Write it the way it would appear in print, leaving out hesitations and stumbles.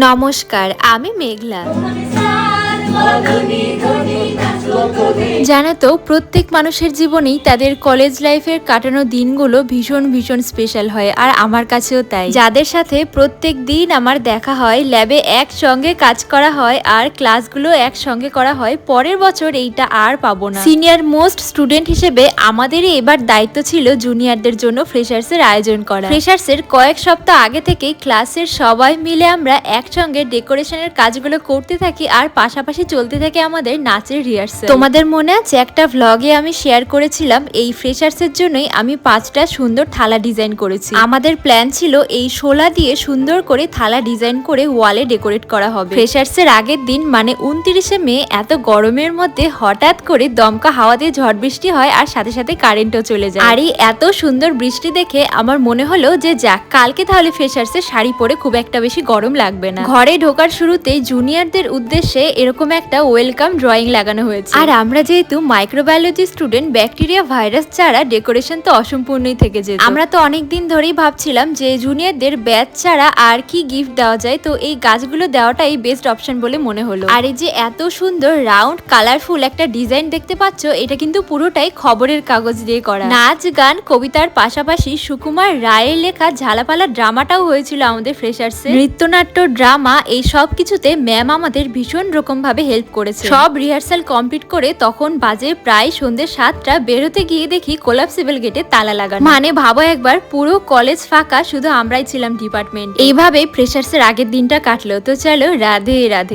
নমস্কার, আমি মেঘলা। জানো তো, প্রত্যেক মানুষের জীবনেই তাদের কলেজ লাইফের কাটানো দিনগুলো ভীষণ ভীষণ স্পেশাল হয়, আর আমার কাছেও তাই। যাদের সাথে প্রত্যেক দিন আমার দেখা হয়, ল্যাবে একসঙ্গে কাজ করা হয় আর ক্লাসগুলো একসঙ্গে করা হয়, পরের বছর এইটা আর পাবো না। সিনিয়র মোস্ট স্টুডেন্ট হিসেবে আমাদেরই এবার দায়িত্ব ছিল জুনিয়রদের জন্য ফ্রেশার্সের আয়োজন করা। ফ্রেশার্সের কয়েক সপ্তাহ আগে থেকেই ক্লাসের সবাই মিলে আমরা একসঙ্গে ডেকোরেশনের কাজগুলো করতে থাকি, আর পাশাপাশি চলতে থাকে আমাদের নাচের রিহার্সাল। তোমাদের মনে আছে একটা ভ্লগে আমি শেয়ার করেছিলাম এই ফ্রেশার্সের জন্যই আমি 5টা সুন্দর থালা ডিজাইন করেছি। আমাদের প্ল্যান ছিল এই শোলা দিয়ে সুন্দর করে থালা ডিজাইন করে ওয়ালে ডেকোরেট করা হবে। ফ্রেশার্সের আগের দিন মানে 29শে মে এত গরমের মধ্যে হঠাৎ করে দমকা হাওয়া দিয়ে ঝড় বৃষ্টি হয়, আর সাথে সাথে কারেন্টও চলে যায়। আর এই এত সুন্দর বৃষ্টি দেখে আমার মনে হলো যে যাক, কালকে তাহলে ফ্রেশার্সের শাড়ি পরে খুব একটা বেশি গরম লাগবে না। ঘরে ঢোকার শুরুতেই জুনিয়রদের উদ্দেশ্যে এরকম একটা ওয়েলকাম ড্রয়িং লাগানো হয়েছে। আর আমরা যেহেতু মাইক্রোবায়োলজি স্টুডেন্ট, ব্যাকটেরিয়া ভাইরাস ছাড়া ডেকোরেশন তো অসম্পূর্ণই থেকে যেত। আমরা তো অনেকদিন ধরেই ভাবছিলাম যে জুনিয়রদের ব্যাচ ছাড়া আর কি গিফট দেওয়া যায়, তো এই গাছগুলো দেওয়াটাই বেস্ট অপশন বলে মনে হলো। আর এই যে এত সুন্দর রাউন্ড কালারফুল একটা ডিজাইন দেখতে পাচ্ছ, এটা কিন্তু পুরোটাই খবরের কাগজ দিয়ে করা। নাচ গান কবিতার পাশাপাশি সুকুমার রায়ের লেখা ঝালাপালা ড্রামাটাও হয়েছিল আমাদের ফ্রেশার্সে। নৃত্যনাট্য ড্রামা এই সব কিছুতে ম্যাম আমাদের ভীষণ রকম ভাবে হেল্প করেছে। সব রিহার্সাল কমপ্লিট করে তখন বাজে প্রায় সন্ধ্যে 7টা। বেরোতে গিয়ে দেখি কোলাপসিবল গেটে তালা লাগানো। মানে ভাবো একবার, পুরো কলেজ ফাঁকা, শুধু আমরাই ছিলাম ডিপার্টমেন্ট। এইভাবে ফ্রেশার্সের আগের দিনটা কাটলো। তো চলো, রাধে রাধে।